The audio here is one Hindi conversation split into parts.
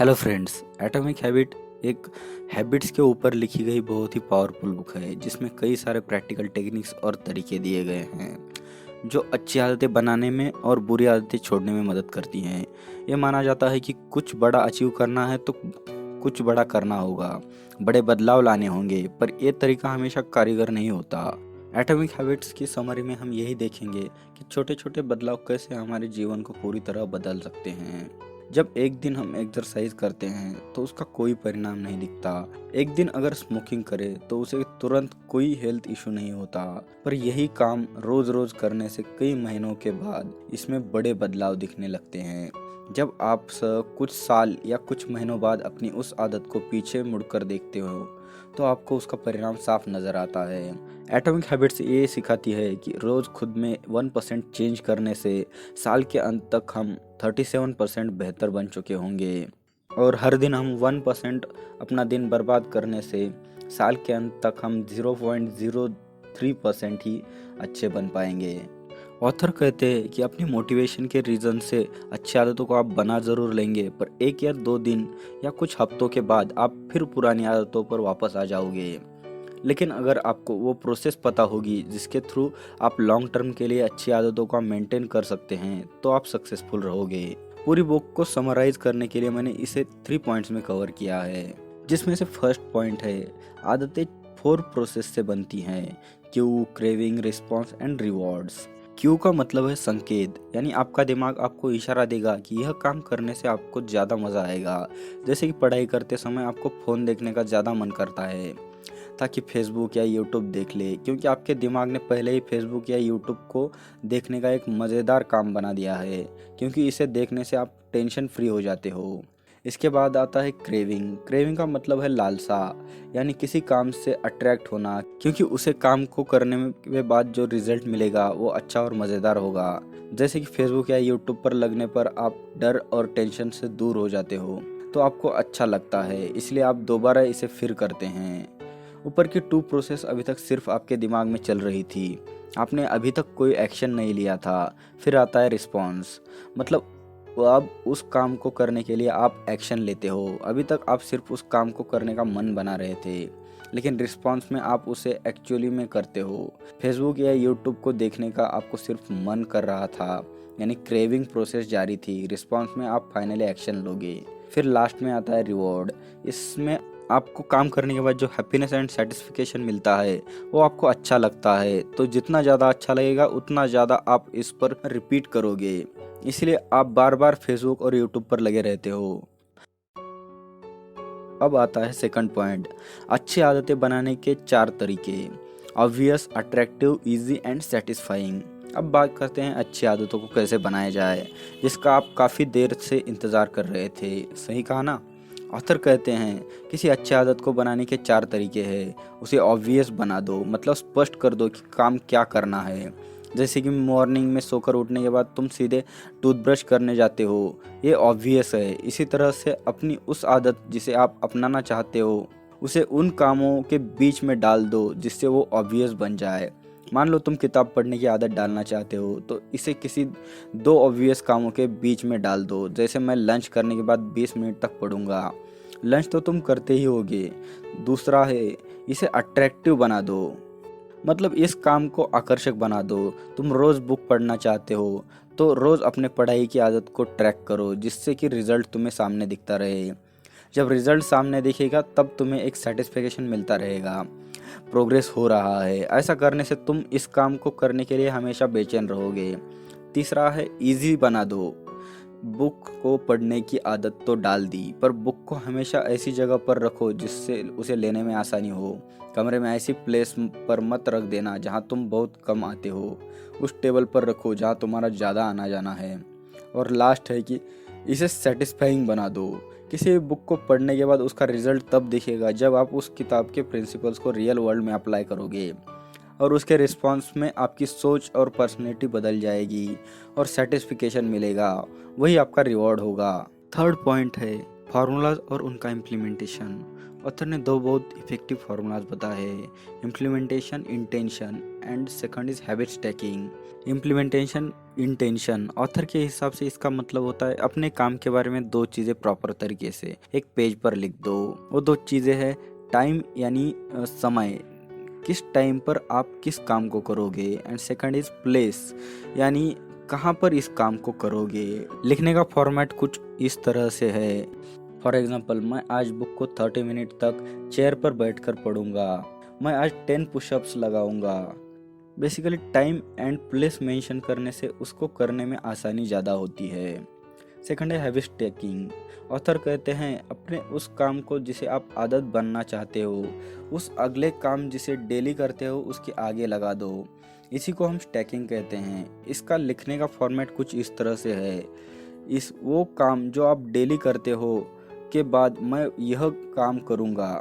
हेलो फ्रेंड्स, एटॉमिक हैबिट एक हैबिट्स के ऊपर लिखी गई बहुत ही पावरफुल बुक है जिसमें कई सारे प्रैक्टिकल टेक्निक्स और तरीके दिए गए हैं जो अच्छी आदतें बनाने में और बुरी आदतें छोड़ने में मदद करती हैं। ये माना जाता है कि कुछ बड़ा अचीव करना है तो कुछ बड़ा करना होगा, बड़े बदलाव लाने होंगे, पर ये तरीका हमेशा कारगर नहीं होता। एटॉमिक हैबिट्स की समरी में हम यही देखेंगे कि छोटे छोटे बदलाव कैसे हमारे जीवन को पूरी तरह बदल सकते हैं। जब एक दिन हम एक्सरसाइज करते हैं तो उसका कोई परिणाम नहीं दिखता। एक दिन अगर स्मोकिंग करे तो उसे तुरंत कोई हेल्थ इशू नहीं होता, पर यही काम रोज रोज करने से कई महीनों के बाद इसमें बड़े बदलाव दिखने लगते हैं। जब आप कुछ साल या कुछ महीनों बाद अपनी उस आदत को पीछे मुड़कर देखते हो तो आपको उसका परिणाम साफ नजर आता है। एटॉमिक हैबिट्स ये सिखाती है कि रोज खुद में 1% चेंज करने से साल के अंत तक हम 37% बेहतर बन चुके होंगे, और हर दिन हम 1% अपना दिन बर्बाद करने से साल के अंत तक हम 0.03% ही अच्छे बन पाएंगे। ऑथर कहते हैं कि अपनी मोटिवेशन के रीज़न से अच्छी आदतों को आप बना ज़रूर लेंगे, पर 1 या 2 दिन या कुछ हफ्तों के बाद आप फिर पुरानी आदतों पर वापस आ जाओगे। लेकिन अगर आपको वो प्रोसेस पता होगी जिसके थ्रू आप लॉन्ग टर्म के लिए अच्छी आदतों का मेंटेन कर सकते हैं तो आप सक्सेसफुल रहोगे। पूरी बुक को समराइज करने के लिए मैंने इसे 3 पॉइंट्स में कवर किया है, जिसमें से फर्स्ट पॉइंट है आदतें 4 प्रोसेस से बनती हैं: Q, craving, response and rewards. Q का मतलब है संकेत, यानी आपका दिमाग आपको इशारा देगा कि यह काम करने से आपको ज़्यादा मज़ा आएगा। जैसे कि पढ़ाई करते समय आपको फ़ोन देखने का ज़्यादा मन करता है ताकि फेसबुक या यूट्यूब देख ले, क्योंकि आपके दिमाग ने पहले ही फेसबुक या यूट्यूब को देखने का एक मज़ेदार काम बना दिया है, क्योंकि इसे देखने से आप टेंशन फ्री हो जाते हो। इसके बाद आता है क्रेविंग। क्रेविंग का मतलब है लालसा, यानी किसी काम से अट्रैक्ट होना, क्योंकि उसे काम को करने के बाद जो रिजल्ट मिलेगा वो अच्छा और मज़ेदार होगा। जैसे कि फेसबुक या यूट्यूब पर लगने पर आप डर और टेंशन से दूर हो जाते हो तो आपको अच्छा लगता है, इसलिए आप दोबारा इसे फिर करते हैं। ऊपर की 2 प्रोसेस अभी तक सिर्फ आपके दिमाग में चल रही थी, आपने अभी तक कोई एक्शन नहीं लिया था। फिर आता है रिस्पॉन्स, मतलब वो अब उस काम को करने के लिए आप एक्शन लेते हो। अभी तक आप सिर्फ उस काम को करने का मन बना रहे थे, लेकिन रिस्पॉन्स में आप उसे एक्चुअली में करते हो। फेसबुक या यूट्यूब को देखने का आपको सिर्फ मन कर रहा था, यानी क्रेविंग प्रोसेस जारी थी। रिस्पॉन्स में आप फाइनली एक्शन लोगे। फिर लास्ट में आता है रिवॉर्ड। इसमें आपको काम करने के बाद जो हैप्पीनेस एंड सेटिस्फिकेशन मिलता है वो आपको अच्छा लगता है, तो जितना ज़्यादा अच्छा लगेगा उतना ज़्यादा आप इस पर रिपीट करोगे, इसलिए आप बार बार फेसबुक और यूट्यूब पर लगे रहते हो। अब आता है सेकंड पॉइंट, अच्छी आदतें बनाने के 4 तरीके: obvious, attractive, easy and satisfying. अब बात करते हैं अच्छी आदतों को कैसे बनाया जाए, जिसका आप काफ़ी देर से इंतज़ार कर रहे थे। सही कहा ना? ऑथर कहते हैं किसी अच्छी आदत को बनाने के 4 तरीके हैं। उसे ऑब्वियस बना दो, मतलब स्पष्ट कर दो कि काम क्या करना है। जैसे कि मॉर्निंग में सोकर उठने के बाद तुम सीधे टूथब्रश करने जाते हो, ये ऑब्वियस है। इसी तरह से अपनी उस आदत जिसे आप अपनाना चाहते हो उसे उन कामों के बीच में डाल दो जिससे वो ऑब्वियस बन जाए। मान लो तुम किताब पढ़ने की आदत डालना चाहते हो तो इसे किसी 2 ऑब्वियस कामों के बीच में डाल दो। जैसे मैं लंच करने के बाद 20 मिनट तक पढ़ूंगा, लंच तो तुम करते ही होगे। दूसरा है इसे अट्रैक्टिव बना दो, मतलब इस काम को आकर्षक बना दो। तुम रोज बुक पढ़ना चाहते हो तो रोज अपने पढ़ाई की आदत को ट्रैक करो जिससे कि रिजल्ट तुम्हें सामने दिखता रहे। जब रिजल्ट सामने दिखेगा तब तुम्हें एक सेटिस्फेक्शन मिलता रहेगा, प्रोग्रेस हो रहा है। ऐसा करने से तुम इस काम को करने के लिए हमेशा बेचैन रहोगे। तीसरा है इजी बना दो। बुक को पढ़ने की आदत तो डाल दी, पर बुक को हमेशा ऐसी जगह पर रखो जिससे उसे लेने में आसानी हो। कमरे में ऐसी प्लेस पर मत रख देना जहाँ तुम बहुत कम आते हो, उस टेबल पर रखो जहाँ तुम्हारा ज़्यादा आना जाना है। और लास्ट है कि इसे सेटिस्फाइंग बना दो। किसी बुक को पढ़ने के बाद उसका रिजल्ट तब दिखेगा जब आप उस किताब के प्रिंसिपल्स को रियल वर्ल्ड में अप्लाई करोगे, और उसके रिस्पॉन्स में आपकी सोच और पर्सनैलिटी बदल जाएगी और सेटिस्फिकेशन मिलेगा, वही आपका रिवॉर्ड होगा। थर्ड पॉइंट है फार्मूलाज और उनका इम्प्लीमेंटेशन। ऑथर ने दो बहुत इफेक्टिव फार्मूलाज बताए हैं, implementation intention and second is habit stacking. Implementation intention, author के हिसाब से इसका मतलब होता है अपने काम के बारे में दो चीज़ें प्रॉपर तरीके से एक पेज पर लिख दो। वो दो चीज़ें हैं टाइम यानी समय, किस टाइम पर आप किस काम को करोगे, एंड सेकंड इज प्लेस यानी कहाँ पर इस काम को करोगे। लिखने का फॉर्मेट कुछ इस तरह से है, फॉर एग्जाम्पल मैं आज बुक को 30 मिनट तक चेयर पर बैठकर पढ़ूंगा, मैं आज 10 पुशअप्स लगाऊंगा। Basically time and place mention करने से उसको करने में आसानी ज़्यादा होती है। सेकंड है हैबिट स्टैकिंग। ऑथर कहते हैं अपने उस काम को जिसे आप आदत बनना चाहते हो, उस अगले काम जिसे डेली करते हो उसके आगे लगा दो। इसी को हम स्टैकिंग कहते हैं। इसका लिखने का फॉर्मेट कुछ इस तरह से है, इस वो काम जो आप डेली करते हो के बाद मैं यह काम करूँगा।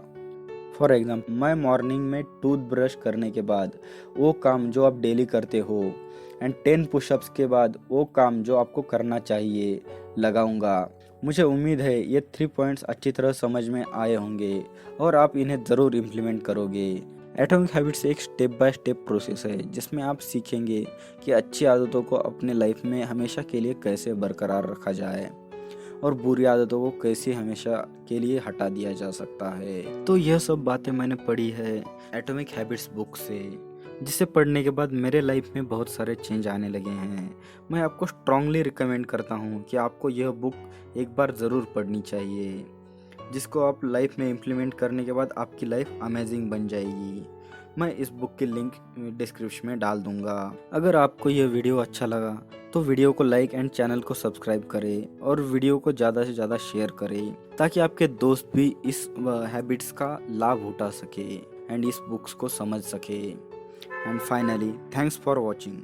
फॉर एग्जाम्पल मैं मॉर्निंग में टूथब्रश करने के बाद वो काम जो आप डेली करते हो, एंड 10 पुशअप्स के बाद वो काम जो आपको करना चाहिए लगाऊंगा। मुझे उम्मीद है ये 3 पॉइंट्स अच्छी तरह समझ में आए होंगे और आप इन्हें ज़रूर इम्प्लीमेंट करोगे। एटॉमिक हैबिट्स एक स्टेप बाय स्टेप प्रोसेस है जिसमें आप सीखेंगे कि अच्छी आदतों को अपने लाइफ में हमेशा के लिए कैसे बरकरार रखा जाए और बुरी आदतों को कैसे हमेशा के लिए हटा दिया जा सकता है। तो यह सब बातें मैंने पढ़ी है एटॉमिक हैबिट्स बुक से, जिसे पढ़ने के बाद मेरे लाइफ में बहुत सारे चेंज आने लगे हैं। मैं आपको स्ट्रांगली रिकमेंड करता हूँ कि आपको यह बुक एक बार ज़रूर पढ़नी चाहिए, जिसको आप लाइफ में इम्प्लीमेंट करने के बाद आपकी लाइफ अमेजिंग बन जाएगी। मैं इस बुक की लिंक डिस्क्रिप्शन में डाल दूंगा। अगर आपको यह वीडियो अच्छा लगा तो वीडियो को लाइक एंड चैनल को सब्सक्राइब करें और वीडियो को ज़्यादा से ज़्यादा शेयर करें ताकि आपके दोस्त भी इस हैबिट्स का लाभ उठा सके एंड इस बुक्स को समझ सके। And finally thanks for watching.